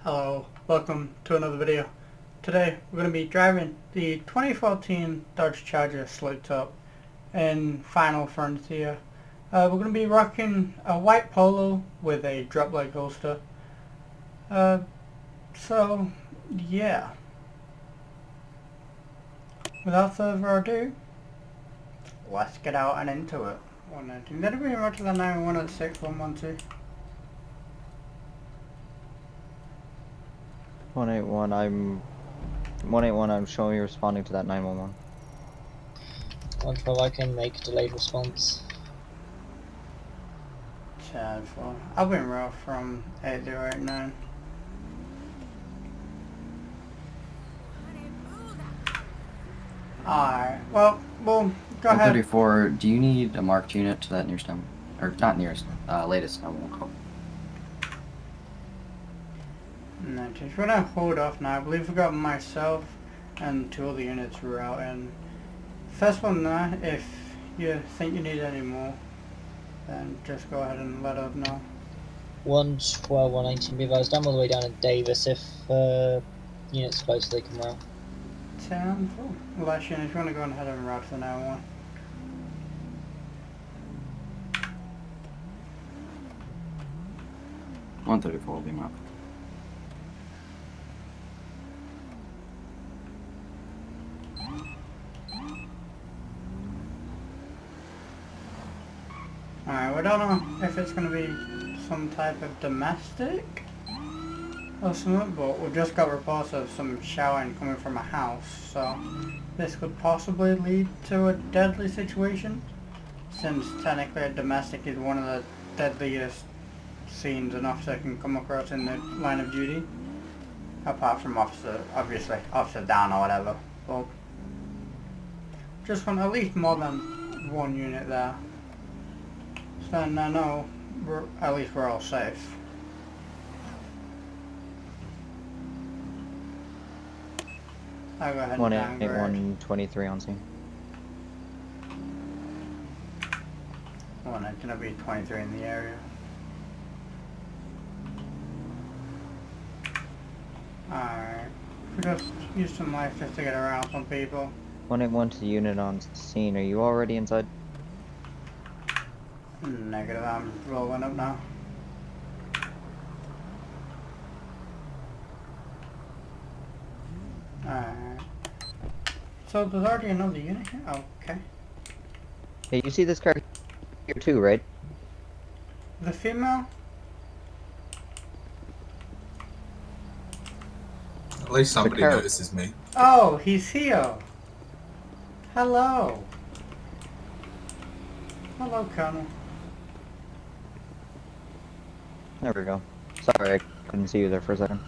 Hello, welcome to another video. Today we're going to be driving the 2014 Dodge Charger Slate Top in Final Frontier. We're going to be rocking a white polo with a drop leg holster. So yeah, without further ado, let's get out and into it. 119. Did we run to the 911 at 6112? 181, I'm showing you responding to that 911. 112, I can make a delayed response. 10-4. I'll be in row from 8089. Alright, well, go ahead. 134, do you need a marked unit to that nearest number? Or not nearest, latest number call? No, just we're gonna hold off now. I believe we got myself and two other units were out in. First one there, if you think you need any more, then just go ahead and let us know. 112, 119, be advised, I'm all the way down in Davis. If units close, they can route. 10-4. Last unit, if you want to go ahead and route to the 911. $134 will be marked. Alright, we don't know if it's going to be some type of domestic or something, but we've just got reports of some shouting coming from a house, so this could possibly lead to a deadly situation, since technically a domestic is one of the deadliest scenes an officer can come across in the line of duty, apart from obviously officer down or whatever, but just want at least more than one unit there. So then I know at least we're all safe. I'll go ahead and 181, downgrade. 123 on scene. Well, it's gonna be 23 in the area. Alright. We just use some life just to get around some people. 181 to the unit on scene. Are you already inside? Negative, I'm rolling up now. Alright. So there's already another unit here? Okay. Hey, you see this car here too, right? The female? At least somebody car. notices me. Oh, he's here. Hello. Hello, Colonel. There we go. Sorry, I couldn't see you there for a second.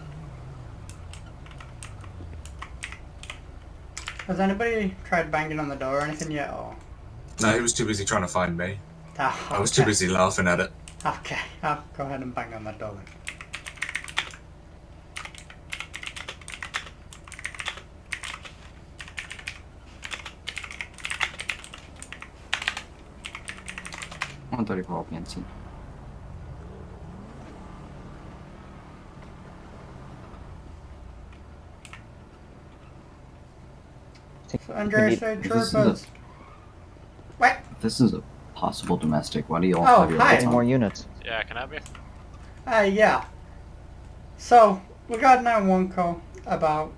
Has anybody tried banging on the door or anything yet? Or? No, he was too busy trying to find me. Oh, okay. I was too busy laughing at it. Okay, I'll go ahead and bang on the door then. $134 PNC. So Andreas said troopers. What? This is a possible domestic. Why do you all Oh, have your hi. lights Any on? more units? Yeah, can I help you? Yeah. So, we got a 911 call about,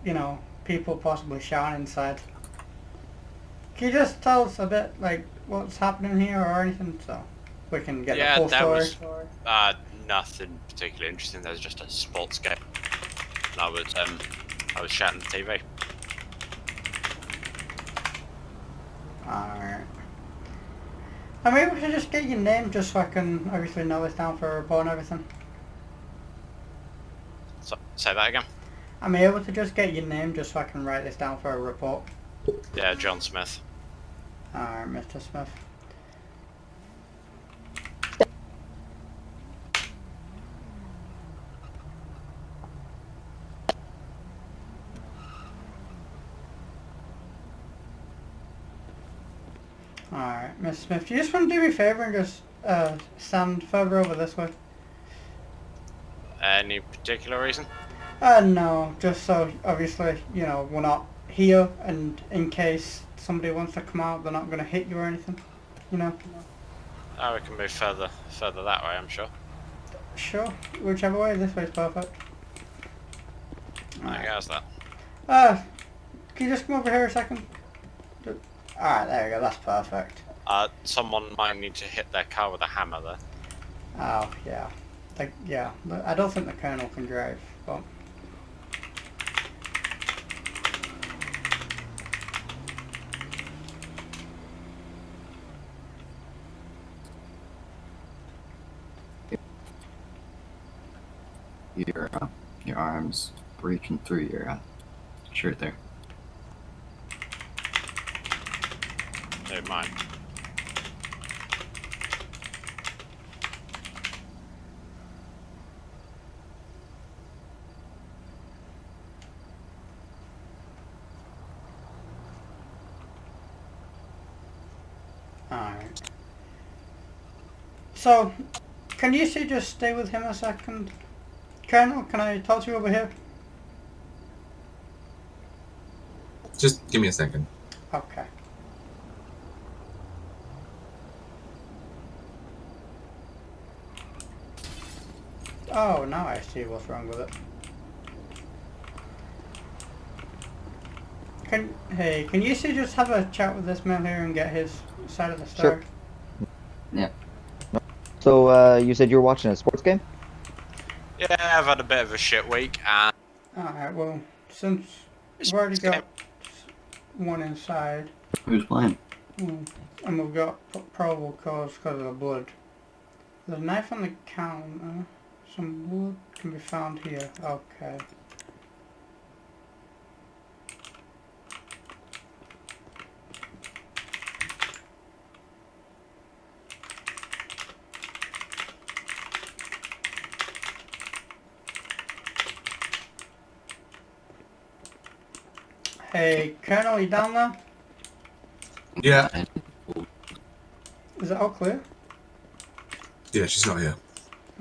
people possibly shouting inside. Can you just tell us a bit, like, what's happening here or anything, so we can get the full story? Was nothing particularly interesting. There was just a sports game. And I was shouting at the TV. Alright. I'm able to just get your name just so I can obviously note this down for a report and everything. So, say that again. I'm able to just get your name just so I can write this down for a report. Yeah, John Smith. Alright, Mr. Smith. Alright, Mr. Smith, do you just want to do me a favour and just stand further over this way? Any particular reason? No, just so obviously, you know, we're not here and in case somebody wants to come out, they're not going to hit you or anything, you know? Oh, we can move further that way, I'm sure. Sure, whichever way, this way's perfect. I guess that. Can you just come over here a second? Alright, there we go, that's perfect. Someone might need to hit their car with a hammer there. Oh, yeah. Yeah, but I don't think the Colonel can drive, but... Your arms reaching through your shirt there. Don't mind. Alright. So, can you see just stay with him a second? Colonel, can I talk to you over here? Just give me a second. Okay. Oh, now I see what's wrong with it. Can you see just have a chat with this man here and get his side of the story? Sure. Yeah. So, you said you were watching a sports game? Yeah, I've had a bit of a shit week, and Alright, well, since we've already got one inside, Who's playing? and we've got probable cause because of the blood. There's a knife on the counter. Some blood can be found here. Okay. Hey, Colonel, you down there? Yeah. Is it all clear? Yeah, she's not here.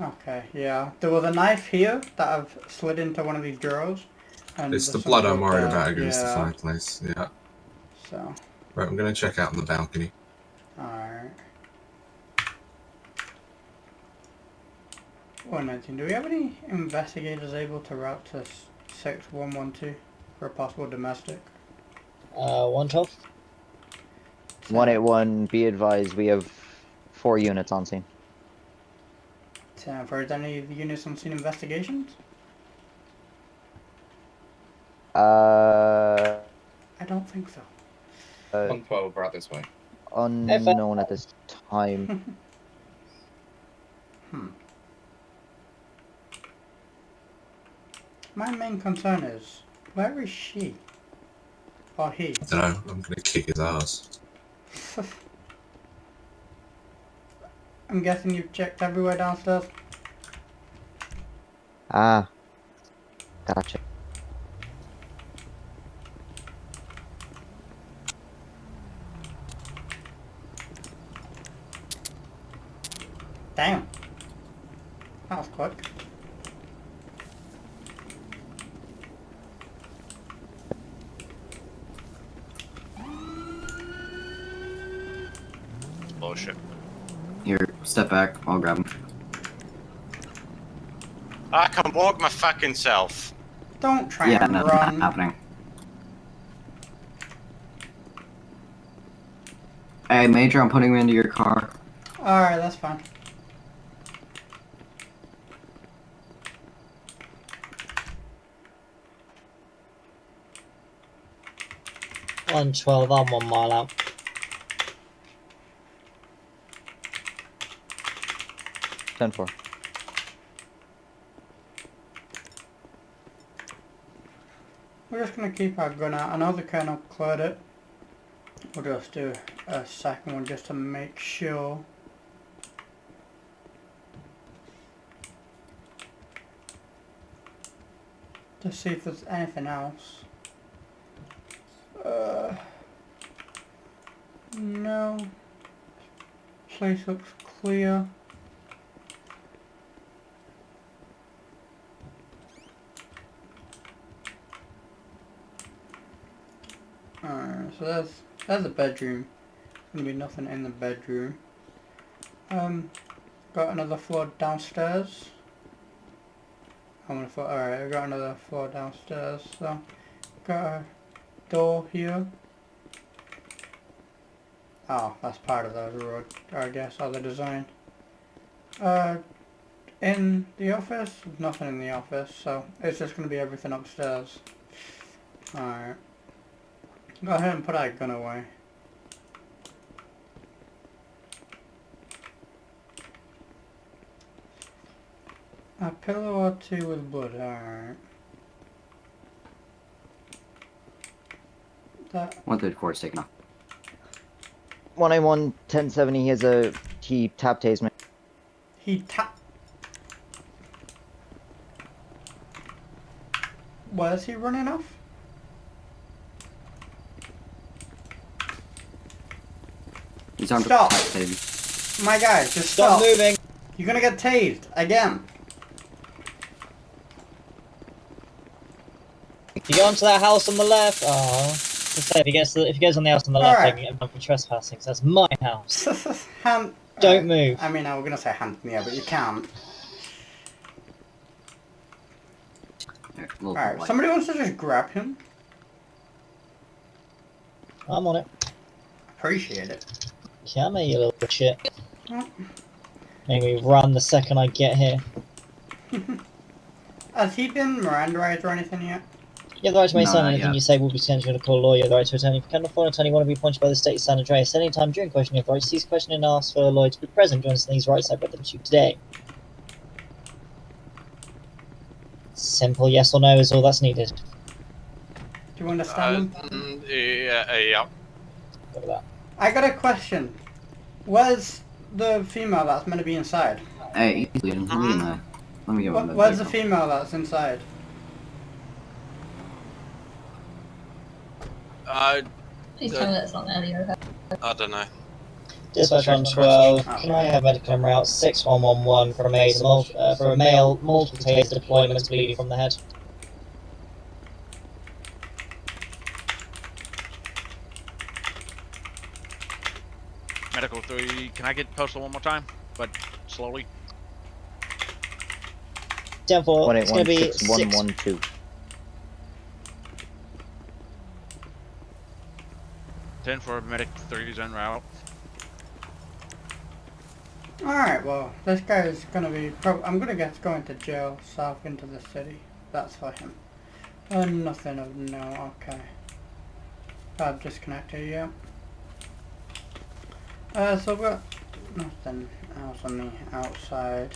Okay, yeah. There was a knife here that I've slid into one of these drawers. And It's the there's some blood I'm worried there. about against the Yeah. fireplace. Yeah. So, Right, I'm going to check out on the balcony. alright. 119. Do we have any investigators able to route to 6112 for a possible domestic? 112. 181, be advised, we have 4 units on scene. For any of the units on scene investigations? Uh, I don't think so. 112 right this way. unknown at this time. My main concern is, where is she? Or he? I don't know, I'm going to kick his ass. I'm guessing you've checked everywhere downstairs? Ah, gotcha. Damn. That was quick. bullshit. Here, step back. I'll grab him. I can walk my fucking self. Don't try Yeah, and nothing's run. happening. Hey, Major, I'm putting him into your car. Alright, that's fine. I'm 1 mile out. Ten four. We're just going to keep our gun out. I know the Colonel cleared it. We'll just do a second one just to make sure. To see if there's anything else. No. Place looks clear. so there's the bedroom. Gonna be nothing in the bedroom. Got another floor downstairs. Alright, I've got another floor downstairs. So, got a door here. Oh, that's part of the road, I guess, or the design. In the office, nothing in the office, so it's just going to be everything upstairs. Alright. Go ahead and put that gun away. A pillow or two with blood, alright. That 134 is taken off. 181 1070. He tap tased me. he tap. Was he running off? He's armed Stop. with a tased. My guy, just Stop stop. moving! You're gonna get tased again. If you go onto that house on the left, if he goes on the house on the left, I Alright. can get him for trespassing, because that's my house. Hand. Don't move. I mean, I was gonna say hand in the air, but you can't. Here, a little Alright, light. somebody wants to just grab him. I'm on it. Appreciate it. Come here, you little shit. Oh. Make me run the second I get here. Has he been Mirandized or anything yet? You have the right to make No, sign not anything yet. you say will be sent to a call lawyer. The right to attorney. If you cannot afford an attorney, want to be appointed by the state of San Andreas. Any time during question, you have the right to cease question and ask for a lawyer to be present. Join us in these rights. I've read them to you today. Simple yes or no is all that's needed. Do you understand him? Yeah. Look at that. I got a question. Where's the female that's meant to be inside? Hey, he's leading. Let me get one. Where's the female that's inside? Please tell me that's not earlier. I don't know. Dispatch on 12. Can I have medical en route 6111 for a male multiple taser deployment bleeding from the head? Medical 3, can I get postal one more time? But slowly. 10-4, it's going to 181 be 6112. 10 for medic 3 is en route. Alright, well, this guy is gonna be. I'm gonna guess going to jail south into the city. That's for him. Nothing of no, okay. I've disconnected, yeah. So we've got nothing else on the outside.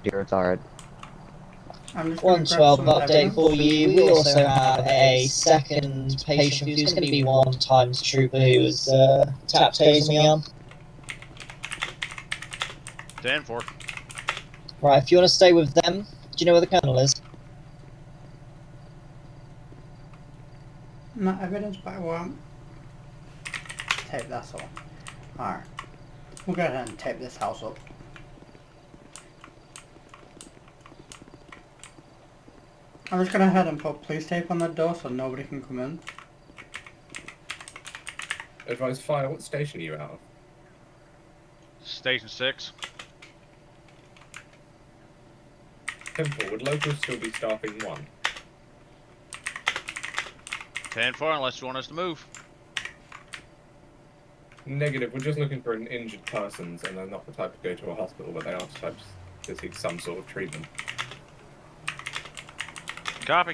Here, it's alright. I'm just gonna grab 112 some update evidence. for you. We also have a second patient who's going to be one times trooper who was tap tasing me on. 10-4. Right, if you want to stay with them, do you know where the colonel is? Not evidence, but I want tape, that's all. Alright. We'll go ahead and tape this house up. I'm just gonna head and put police tape on the door so nobody can come in. Advise fire, what station are you out of? Station 6. 10-4, would locals still be staffing 1? 10-4 unless you want us to move. Negative, we're just looking for an injured person, and they're not the type to go to a hospital, but they are the type to seek some sort of treatment. Copy.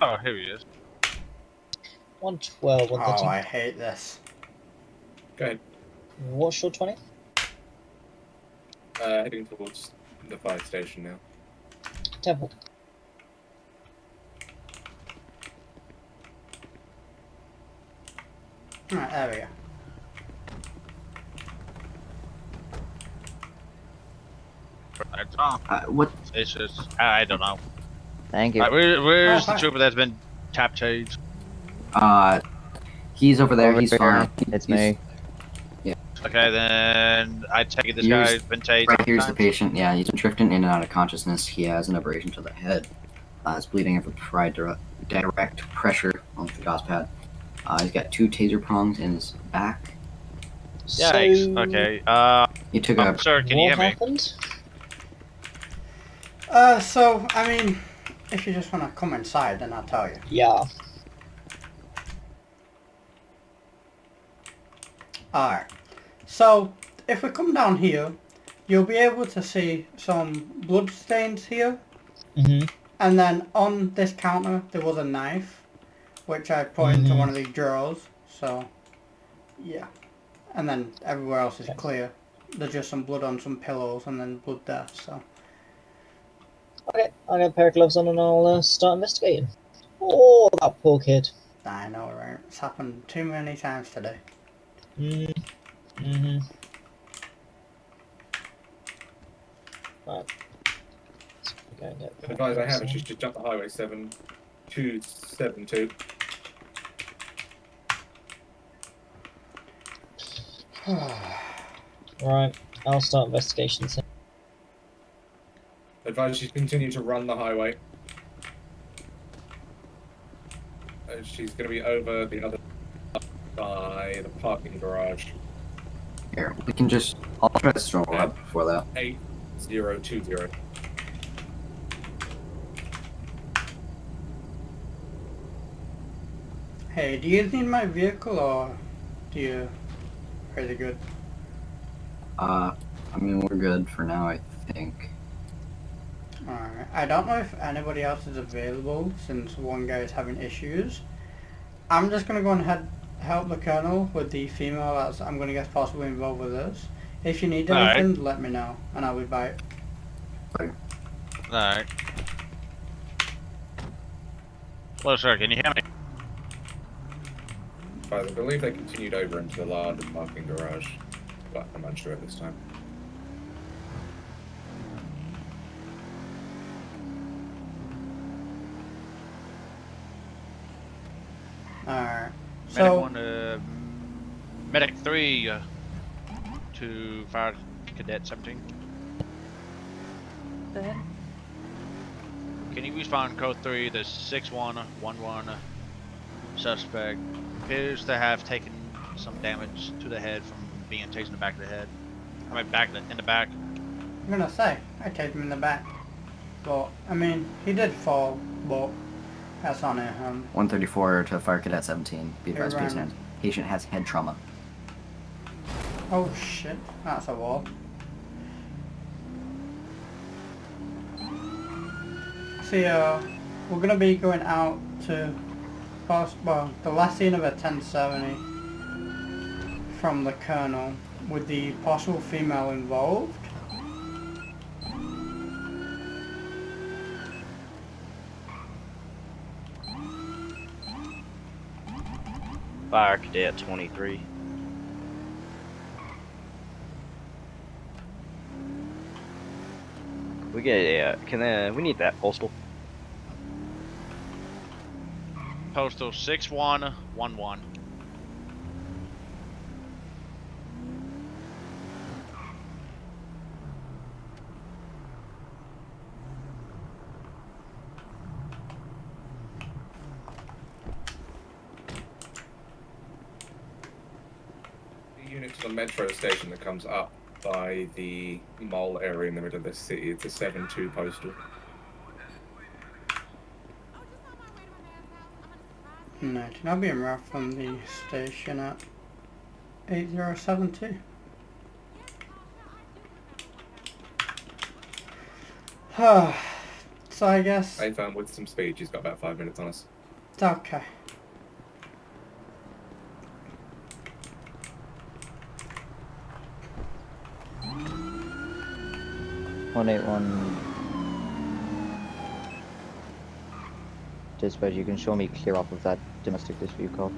Oh, here he is. 112, Oh, 113. I hate this. Go ahead. What's your 20? Heading towards the fire station now. Temple. Alright, there we go. What? It's just, I don't know. Thank you. Alright, where's Oh, the hi. trooper that's been tap changed? He's over there. Over He's here, fine. It's He's- me. Okay, then I take it this Here's- guy's been tased. Right here's the times? patient. Yeah, he's been drifting in and out of consciousness. He has an abrasion to the head. He's bleeding and applied direct pressure onto the gauze pad. He's got 2 taser prongs in his back. Yikes. So, Okay, He took a. sir, can you what hear me? happened? So, I mean, if you just want to come inside, then I'll tell you. Yeah. Alright. So, if we come down here, you'll be able to see some blood stains here. Mm-hmm. And then on this counter, there was a knife, which I put into one of these drawers. So, yeah. And then everywhere else is clear. There's just some blood on some pillows and then blood there, so. Okay, I'll get a pair of gloves on and I'll start investigating. Oh, that poor kid. I know, right? It's happened too many times today. Mm-hmm. Right. So we're going to get The advice I have is just jump the highway 7272. Right, I'll start investigations. Advise you continue to run the highway. She's going to be over the other by the parking garage. Here, we can just. I'll try to stroll up before that. 8020. Hey, do you need my vehicle or do you... Pretty good. I mean, we're good for now, I think. Alright. I don't know if anybody else is available since one guy is having issues. I'm just gonna go and help the colonel with the female that I'm gonna get possibly involved with this. If you need anything, let me know and I'll be by. Alright. Hello, sir, can you hear me? I believe they continued over into the larger parking garage, but I'm unsure at this time. Alright. Medic So, 1, Medic 3, to Fire Cadet 17. Go ahead. Can you respond code 3, the 6111 suspect appears to have taken some damage to the head from being tased in the back of the head. I mean, in the back. I'm gonna say, I taped him in the back. But, I mean, he did fall, but that's on him. 134 to Fire Cadet 17. Be advised, Hey, Ryan. patient has head trauma. Oh shit, that's a wall. See, we're gonna be going out to the last scene of a 1070 from the colonel with the possible female involved. Fire Cadet 23. We get we need that postal. Postal 6111. The unit to the metro station that comes up by the mall area in the middle of the city, it's a 7-2 postal. No, now being rough from the station at 8072. So I guess I found with some speed, she's got about 5 minutes on us. it's okay. One 181. Dispatch, you can show me clear off of that domestic dispute call.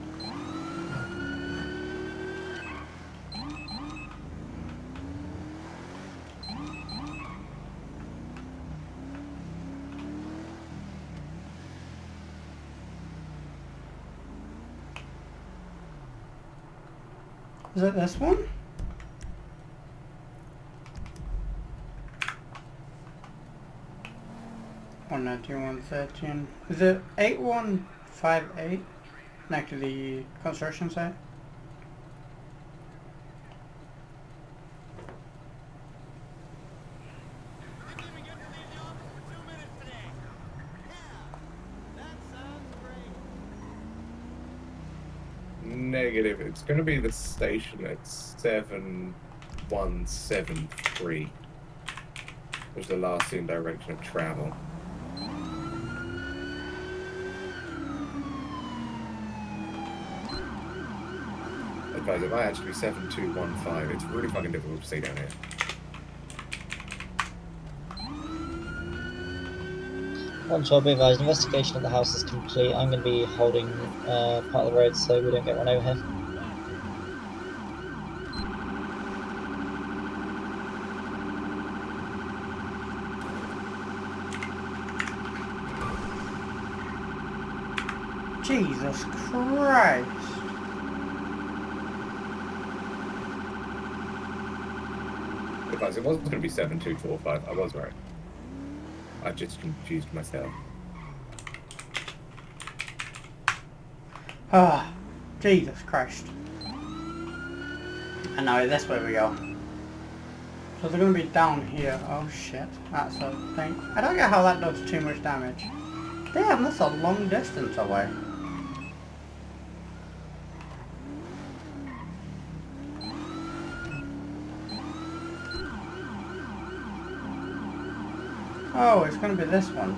Is it this one? One 113. Is it 8158 next to the construction site? Negative. It's going to be the station at 7173. Was the last seen direction of travel. Advise, it might actually be 7215. It's really fucking difficult to see down here. One shot, be advised, investigation of the house is complete. I'm going to be holding part of the road so we don't get run over here. Jesus Christ! Advise, it wasn't going to be 7245. I was right. I just confused myself. Ah, Jesus Christ. And now this way we go. So they're going to be down here. Oh shit, that's a thing. I don't get how that does too much damage. Damn, that's a long distance away. Oh, it's going to be this one.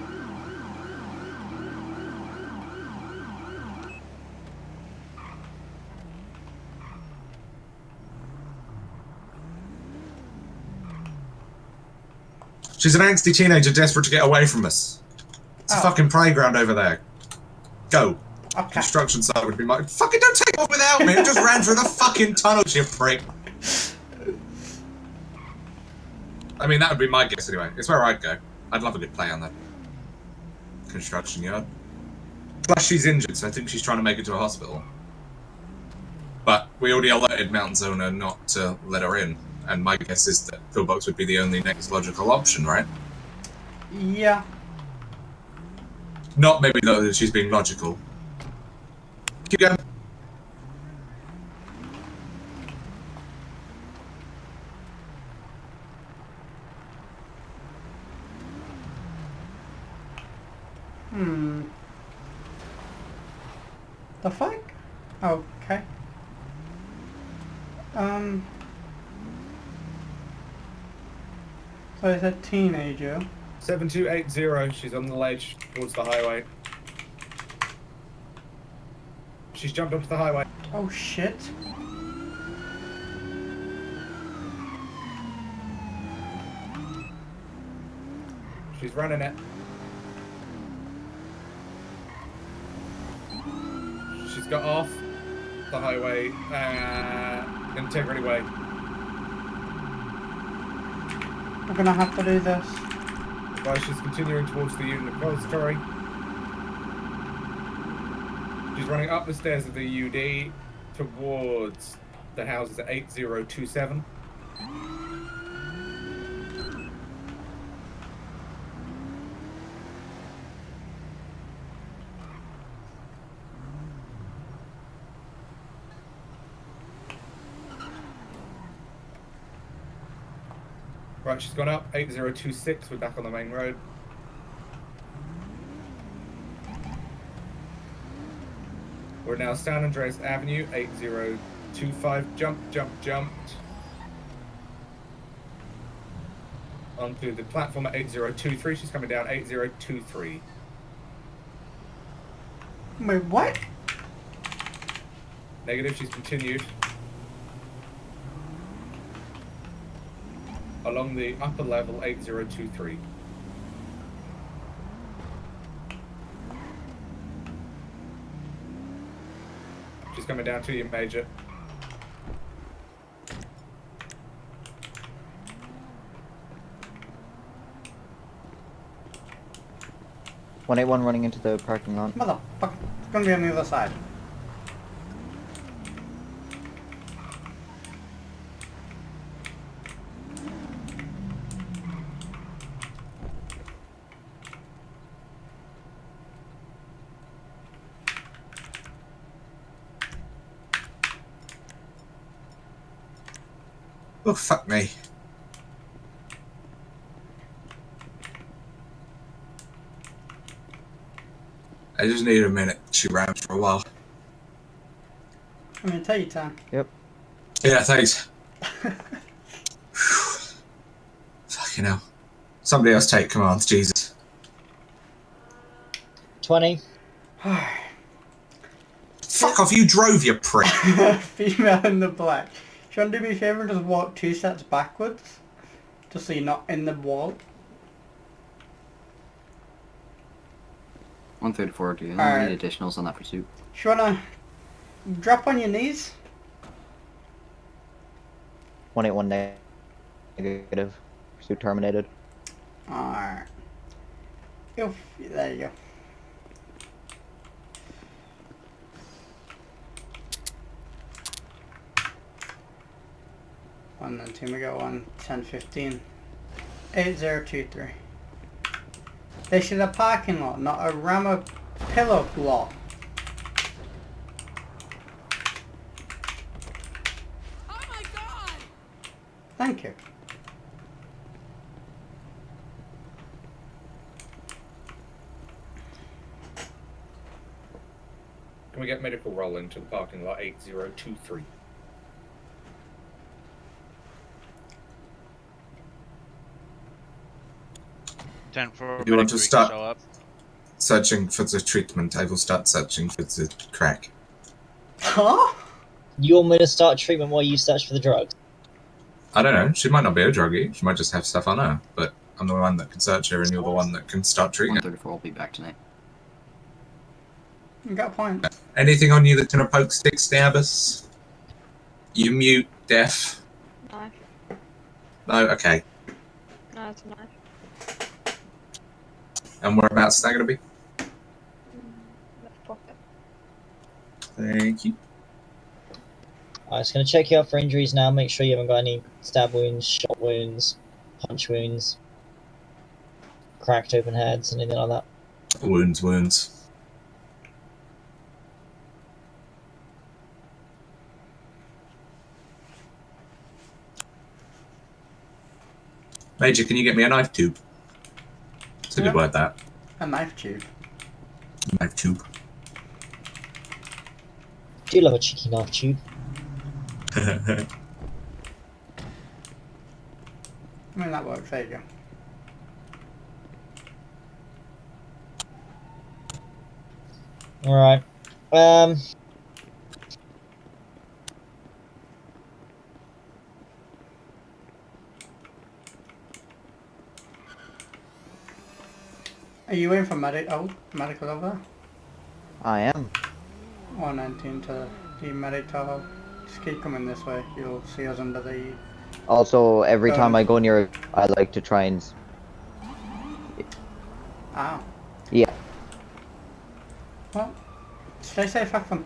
She's an angsty teenager desperate to get away from us. It's a fucking playground over there. Go. Okay. Construction site would be my... Fucking don't take off without me! I just ran through the fucking tunnel, you prick. I mean, that would be my guess anyway. It's where I'd go. I'd love a good play on that construction yard. Plus, she's injured, so I think she's trying to make it to a hospital. But we already alerted Mountain's owner not to let her in, and my guess is that pillbox would be the only next logical option, right? Yeah. Not maybe though that she's being logical. Keep going. The fuck? Okay. So it's a teenager. 7280, she's on the ledge towards the highway. She's jumped onto the highway. Oh shit. She's running it. She's got off the highway, Integrity Way. We're gonna have to do this. While she's continuing towards the unit repository. She's running up the stairs of the UD towards the houses at 8027. Right, she's gone up, 8026, we're back on the main road. We're now San Andreas Avenue, 8025, jumped. onto the platform at 8023. She's coming down 8023. Wait, what? Negative, she's continued. Along the upper level, 8023. She's coming down to you, Major. $181 running into the parking lot. Motherfucker. It's gonna be on the other side. Oh, fuck me. I just need a minute to shoot around for a while. I mean, take your time. Yep. Yeah, thanks. Fucking hell. Somebody else take commands, Jesus. 20. Fuck off, you drove, you prick. Female in the black. Do you want to do me a favour and just walk 2 steps backwards? Just so you're not in the wall. 134, do you Alright. need additionals on that pursuit? Do you want to drop on your knees? 181 negative. Pursuit terminated. Alright. There you go. One and two, we got 1, 10, 15. 8023. This is a parking lot, not a rammer pillow lot. Oh my god! Thank you. Can we get medical roll into the parking lot 8023? You want to start searching for the treatment, I will start searching for the crack. Huh? You want me to start treatment while you search for the drugs? I don't know, she might not be a druggie, she might just have stuff on her, but I'm the one that can search her and you're the one that can start treating her. 134 will be back tonight. You got a point. Anything on you that's gonna poke, stick, stab us? You mute, deaf? Knife. No, okay. No, it's a knife. And whereabouts is that gonna be? Left pocket. Thank you. I'm just going to check you out for injuries now, make sure you haven't got any stab wounds, shot wounds, punch wounds, cracked open heads, anything like that. Wounds. Major, can you get me a knife tube? It's a good word, that. A knife tube. Knife tube. Do you love a cheeky knife tube? I mean, that works. There you go. Alright. Are you waiting for medical over? I am. 119 to the medic tower. Just keep coming this way. You'll see us under the... Also, every time I go near, I like to try and... Ow. Yeah. Well, stay safe, have fun.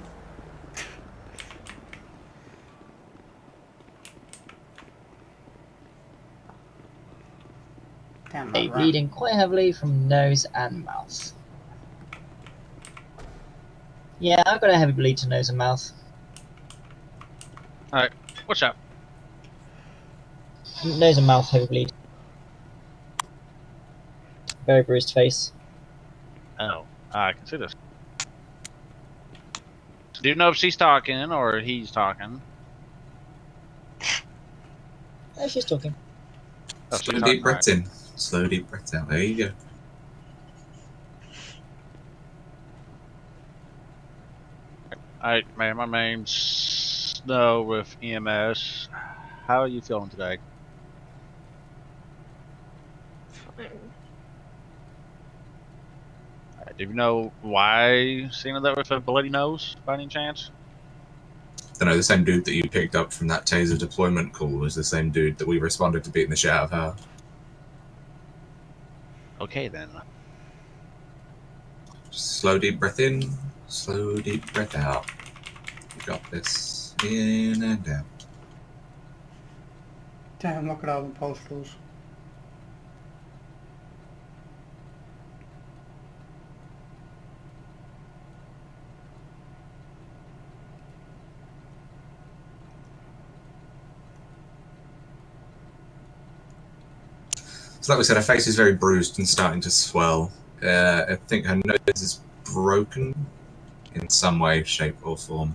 Damn, that rat. Bleeding quite heavily from nose and mouth. Yeah, I've got a heavy bleed to nose and mouth. Alright, what's up? Nose and mouth heavy bleed. Very bruised face. Oh, I can see this. Do you know if she's talking or he's talking? She's talking. Oh, Slow she's deep hard, breaths right. in. Slow deep breaths out. There you go. Alright, man, my name's Snow with EMS. How are you feeling today? Fine. Do you know why Cena that with a bloody nose, by any chance? Don't know, the same dude that you picked up from that taser deployment call was the same dude that we responded to beating the shit out of her. Okay, then. Just slow deep breath in, slow deep breath out. You got this. In and out. Damn, look at all the postals. So like we said, her face is very bruised and starting to swell. I think her nose is broken in some way, shape or form.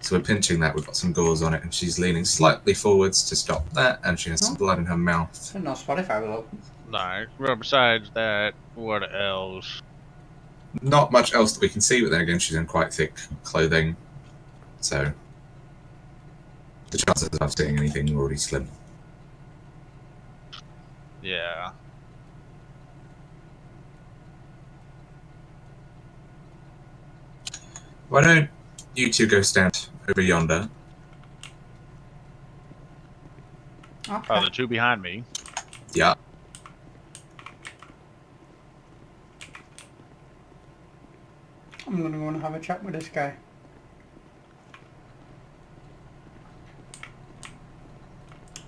So we're pinching that, we've got some gauze on it, and she's leaning slightly forwards to stop that, and she has some blood in her mouth. I didn't know Spotify was open. Nice. Well, besides that, what else? Not much else that we can see, but then again, she's in quite thick clothing, so the chances of us seeing anything are already slim. Yeah. Why don't you two go stand over yonder? Okay. The two behind me. Yeah. I'm gonna go and have a chat with this guy.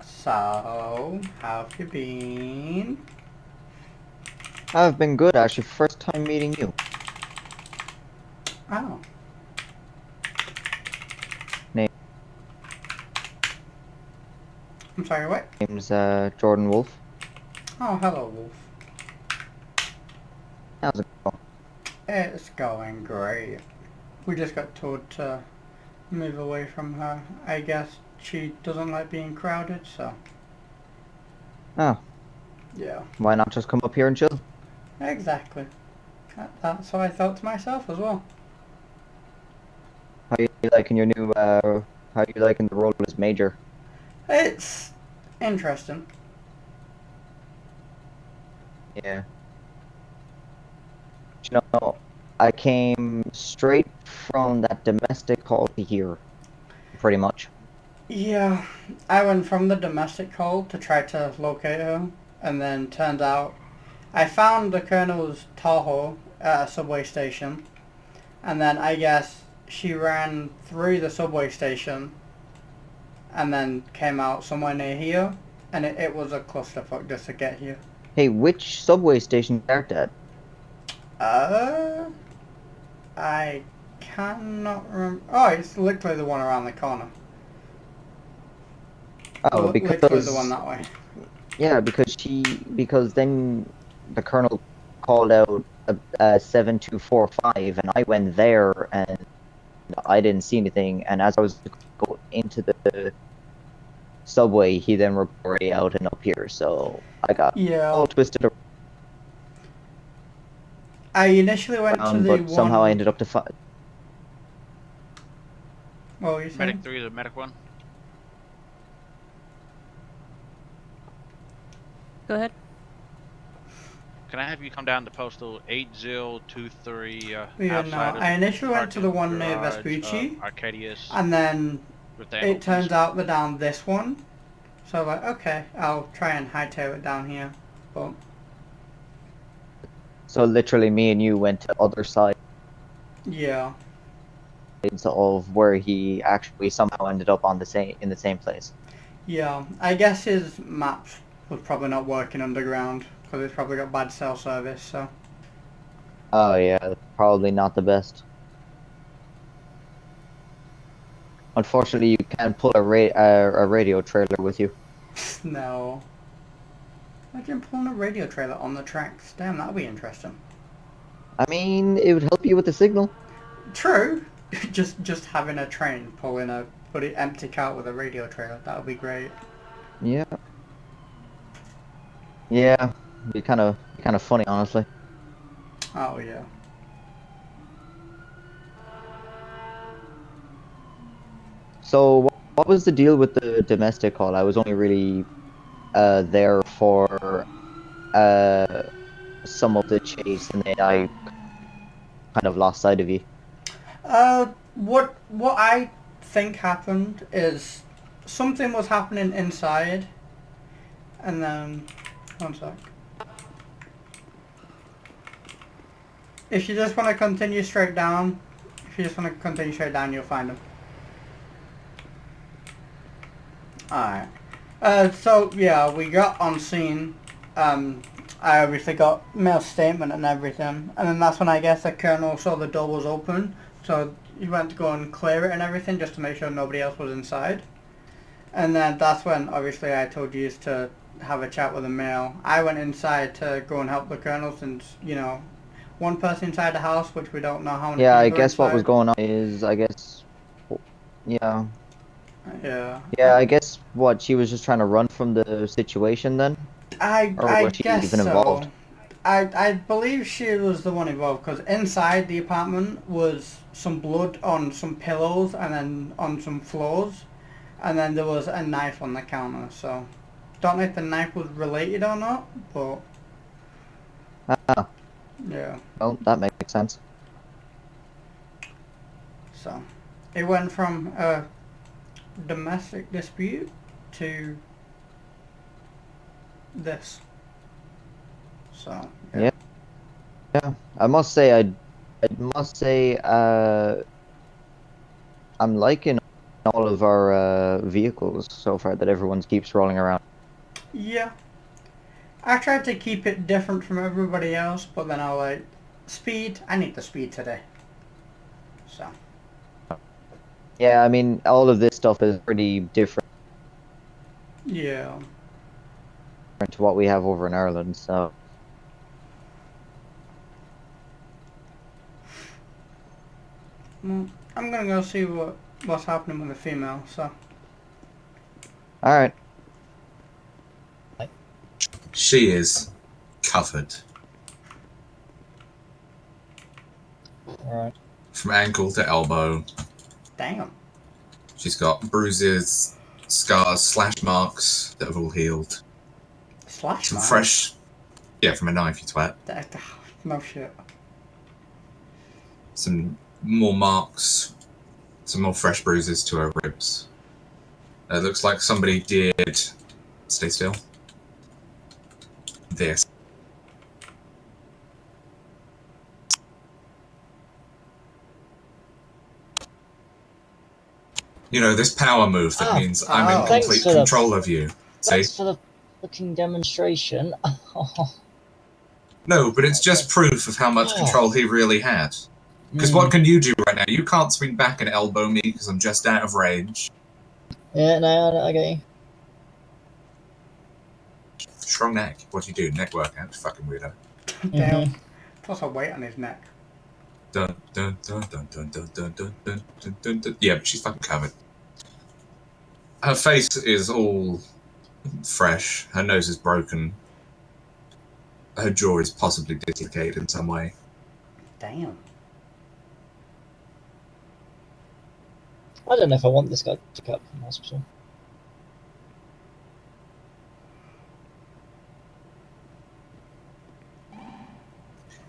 So, how have you been? I've been good, actually. First time meeting you. Oh. Name. I'm sorry, what? Name's Jordan Wolf. Oh, hello, Wolf. How's it going? It's going great. We just got told to move away from her. I guess she doesn't like being crowded, so. Oh. Yeah. Why not just come up here and chill? Exactly. That's what I thought to myself as well. How you liking your new, how you liking the role as Major? It's interesting. Yeah. You know, I came straight from that domestic call to here, pretty much. Yeah, I went from the domestic call to try to locate her, and then turned out I found the Colonel's Tahoe at a subway station, and then I guess she ran through the subway station and then came out somewhere near here, and it was a clusterfuck just to get here. Hey, which subway station start at? I cannot remember. Oh, it's literally the one around the corner. Oh, Literally the one because that way. yeah, because then the Colonel called out a 7245, and I went there and I didn't see anything. And as I was going into the subway, he then reported out and up here, so I got all twisted I initially went to around, the but one. somehow I ended up to find. What were you saying? Medic 3, the medic 1. Go ahead. Can I have you come down to postal 8023 Yeah, outside no. of I initially went to the one near garage, Vespucci, Arcadius, and then with the it turns out they're down this one. So I'm like, okay, I'll try and hightail it down here. But So literally, me and you went to other sides yeah, of where he actually somehow ended up on in the same place. yeah. I guess his maps was probably not working underground because it's probably got bad cell service. So Oh yeah, probably not the best. Unfortunately, you can't pull a radio trailer with you. no. Imagine pulling a radio trailer on the tracks. Damn, that'll be interesting. I mean, it would help you with the signal. True. just having a train pulling a empty cart with a radio trailer. That would be great. Yeah. Yeah, be kind of funny, honestly. Oh yeah. So, what was the deal with the domestic call? I was only really there for some of the chase, and then I kind of lost sight of you. What I think happened is something was happening inside, and then one sec. If you just want to continue straight down, you'll find them. Alright. So yeah, we got on scene. I obviously got mail statement and everything, and then that's when I guess the colonel saw the door was open, so he went to go and clear it and everything just to make sure nobody else was inside. And then that's when obviously I told you to have a chat with the mail. I went inside to go and help the colonel since, you know, one person inside the house, which we don't know how many Yeah, I people are guess what was inside. going on is, yeah, Yeah. yeah, I guess what she was just trying to run from the situation then, or I was she guess even involved? so. I believe she was the one involved because inside the apartment was some blood on some pillows and then on some floors, and then there was a knife on the counter. So, don't know if the knife was related or not, but Ah, yeah. well, that makes sense. So, it went from a domestic dispute to this. So, yeah. Yeah, yeah. I must say, I'm liking all of our vehicles so far that everyone keeps rolling around. Yeah. I tried to keep it different from everybody else, but then I like speed. I need the speed today. So Yeah, I mean, all of this stuff is pretty different yeah, to what we have over in Ireland. So, well, I'm gonna go see what's happening with the female. So all right. She is covered Alright. from ankle to elbow. damn. She's got bruises, scars, slash marks that have all healed. Slash Some mark. fresh, yeah, from a knife, you twat. No shit. Some more marks, some more fresh bruises to her ribs. It looks like somebody did. Stay still. This. You know, this power move that means I'm in complete control of you. See? Thanks for the fucking demonstration. No, but it's just proof of how much control he really had. Because what can you do right now? You can't swing back and elbow me because I'm just out of range. Yeah, no, I get you. Strong neck. What do you do? Neck workout? Fucking weirdo. Damn. Plus a weight on his neck. Dun dun dun dun dun dun dun dun dun dun dun dun. Yeah, but she's fucking covered. Her face is all fresh. Her nose is broken. Her jaw is possibly dislocated in some way. Damn. I don't know if I want this guy to pick up from hospital.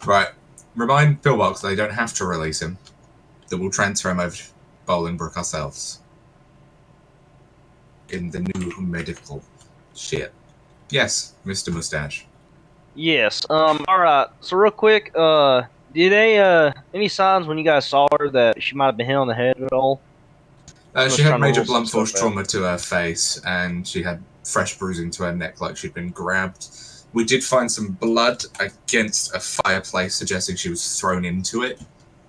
Right. Remind Pillbox they don't have to release him. That we'll transfer him over to Bolingbroke ourselves. In the new medical shit. Yes, Mr. Mustache. Yes. Alright. So real quick, did they any signs when you guys saw her that she might have been hit on the head at all? She had major blunt force trauma to her face, and she had fresh bruising to her neck like she'd been grabbed. We did find some blood against a fireplace, suggesting she was thrown into it.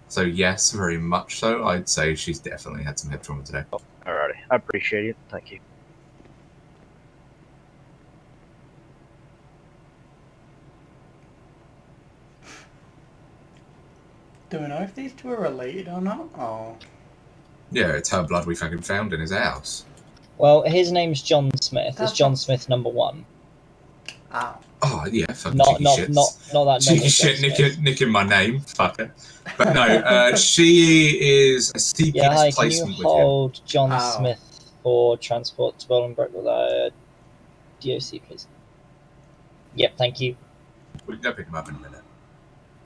So yes, very much so. I'd say she's definitely had some head trauma today. Oh, alrighty. I appreciate it. Thank you. Do we know if these two are related or not? Oh. Yeah, it's her blood we fucking found in his house. Well, his name's John Smith. It's John Smith #1. Ow. Oh yeah, fucking Not cheeky not shits. not not that Cheeky normal shit, John Smith. nicking my name, fucker. But no, she is a CPS Yeah, hi. Can you placement with him. hold John Oh. Smith for transport to Bolingbroke with DOC, please? Yep, thank you. We can go pick him up in a minute.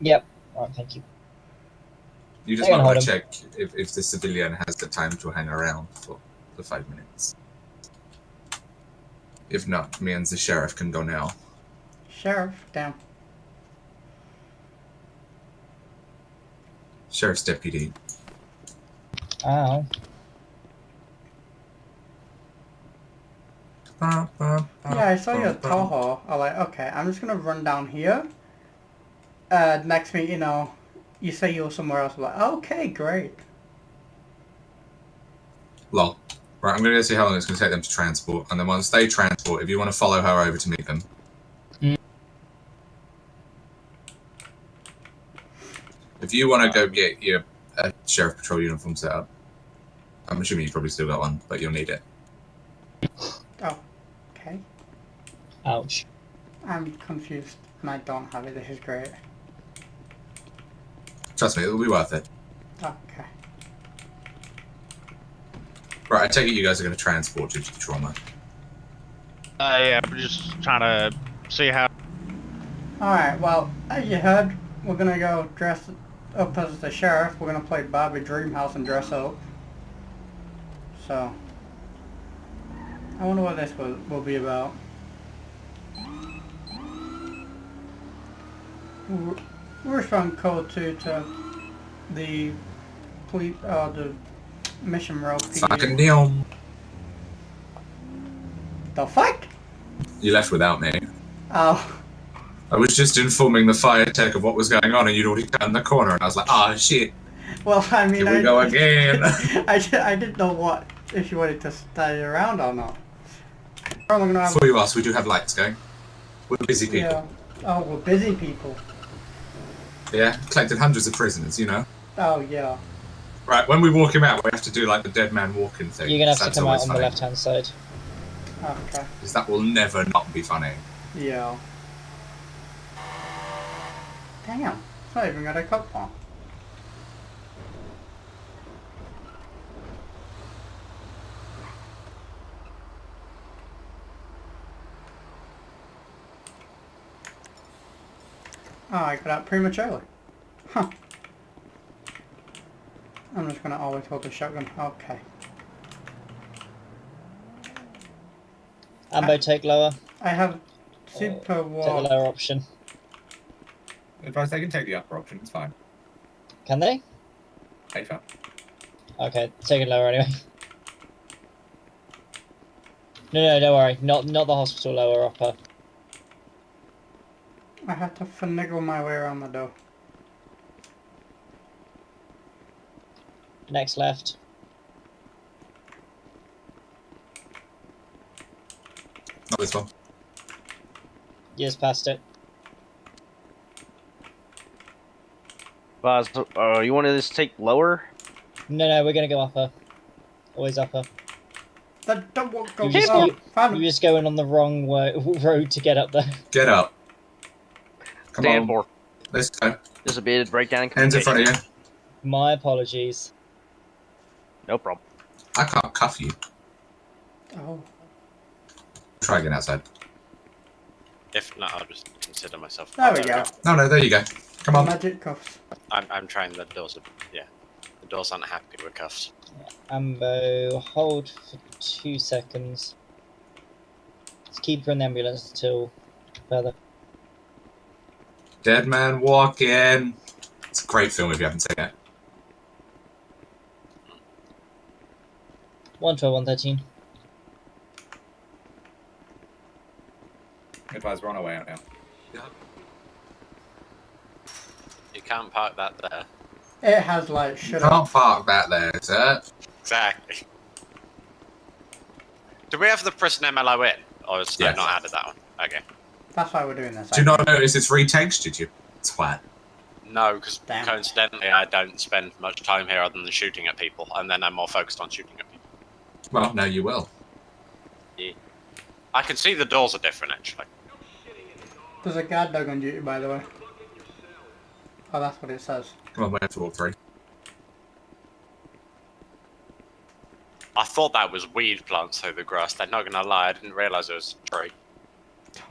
Yep. Alright, thank you. You just Hang on, might want to hold check if the civilian has the time to hang around for the 5 minutes. If not, me and the sheriff can go now. Sheriff, down. Sheriff's deputy. Ow. Yeah, I saw your Toho. I'm like, okay, I'm just gonna run down here. Next thing you know, you say you're somewhere else. I'm like, okay, great. Lol. Right, I'm going to go see how long it's going to take them to transport, and then once they transport, if you want to follow her over to meet them. If you want to go get your sheriff patrol uniform set up, I'm assuming you probably still got one, but you'll need it. Oh, okay. Ouch. I'm confused and I don't have it. This is great. Trust me, it'll be worth it. Okay. Right, I take it you guys are going to transport you to the trauma. Yeah, we're just trying to see how. Alright, well, as you heard, we're gonna go dress up as the sheriff. We're gonna play Barbie Dreamhouse and dress up. So, I wonder what this will be about. We're responding code 2 to the police, the mission row. Fucking deal. The fuck? You left without me. Oh. I was just informing the fire tech of what was going on, and you'd already turned the corner, and I was like, ah, shit. Well, I mean, Here we go again. I didn't know if you wanted to stay around or not. Before you ask, we do have lights going. We're busy people. Yeah. Oh, we're busy people. Yeah, collected hundreds of prisoners, you know. Oh, yeah. Right, when we walk him out, we have to do like the dead man walking thing. You're gonna have That's to come out always on funny. the left-hand side. Okay. Because that will never not be funny. Yeah. Damn. It's not even got a cup on. Oh, I got out prematurely. Huh. I'm just gonna always hold the shotgun. Okay. Ambo, take lower. I have super Take the warp. lower option. Advise they can take the upper option, it's fine. Can they? Safer. Okay, take it lower anyway. No, don't worry. Not the hospital, lower upper. I had to finagle my way around the door. Next left. Not this one. Years past it. Vaz, you wanted this to take lower? No, we're gonna go upper. Always upper. Don't walk, go You just, up. you're just going on the wrong road to get up there. Get up. Come Stand on. for. Let's go. Disobeyed breakdown. Hands in front of you. My apologies. No problem. I can't cuff you. Oh. Try again outside. If not, I'll just consider myself. There we go. No, there you go. Come on. Magic cuffs. I'm trying the doors. Yeah, the doors aren't happy with cuffs. Ambo, hold for 2 seconds. Let's keep her in the ambulance until further. Dead man walking. It's a great film if you haven't seen it. 112, 113. Advise we're on our way out now. You can't park that there. It has like shut up. Can't park that there, sir. Exactly. Do we have the prison MLO in? Or is Yes. I've not added that one? Okay. That's why we're doing this. Do you not notice it's retextured you? Twat. No, because Damn. coincidentally I don't spend much time here other than shooting at people, and then I'm more focused on shooting at people. Well, no, you will. Yeah. I can see the doors are different, actually. There's a guard dog on duty, by the way. Oh, that's what it says. Come on, we have to walk through. I thought that was weed plants through the grass. They're not gonna lie, I didn't realise it was a tree.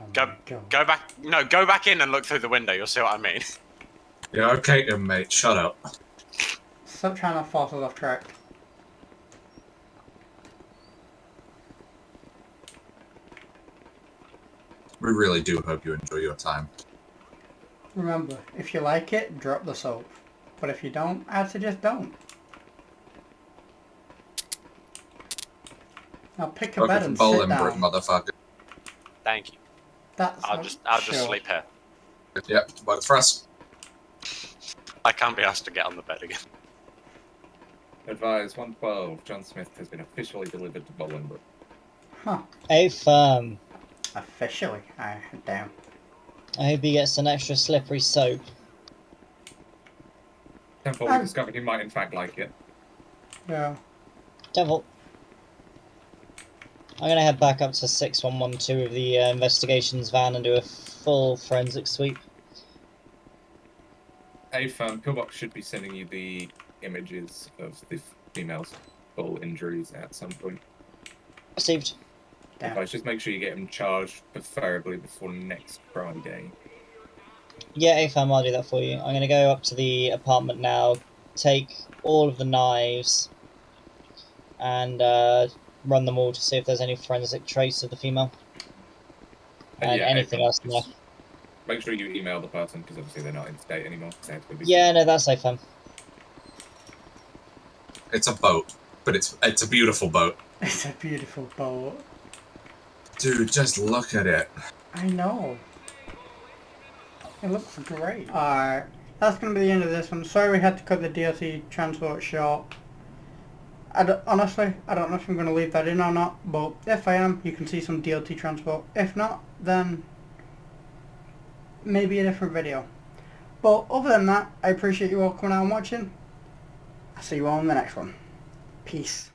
Oh Go, my God. go back. No, go back in and look through the window. You'll see what I mean. Yeah, okay, then, mate. Shut up. Stop trying to force us off track. We really do hope you enjoy your time. Remember, if you like it, drop the soap. But if you don't, I'd suggest don't. Now pick a bed Welcome and to sit Bolingbroke, down. motherfucker. Thank you. That's I'll just sleep here. Yep, works for us. I can't be asked to get on the bed again. Advise 112. John Smith has been officially delivered to Bolingbroke. Huh. Affirm. Officially. Damn. I hope he gets an extra slippery soap. 10-4, we discovered he might in fact like it. Yeah. Devil. I'm gonna head back up to 6112 with the investigations van and do a full forensic sweep. Pillbox should be sending you the images of the female's full injuries at some point. Received. Advise, just make sure you get them charged, preferably before next Friday. Yeah, Affirm, I'll do that for you. I'm gonna go up to the apartment now, take all of the knives, and run them all to see if there's any forensic trace of the female. And yeah, anything else in there. Make sure you email the person, because obviously they're not in state anymore. Yeah, no, that's Affirm. It's a boat, but it's a beautiful boat. It's a beautiful boat. Dude, just look at it. I know. It looks great. Alright, that's going to be the end of this one. Sorry we had to cut the DLC transport short. Honestly, I don't know if I'm going to leave that in or not, but if I am, you can see some DLC transport. If not, then maybe a different video. But other than that, I appreciate you all coming out and watching. I'll see you all in the next one. Peace.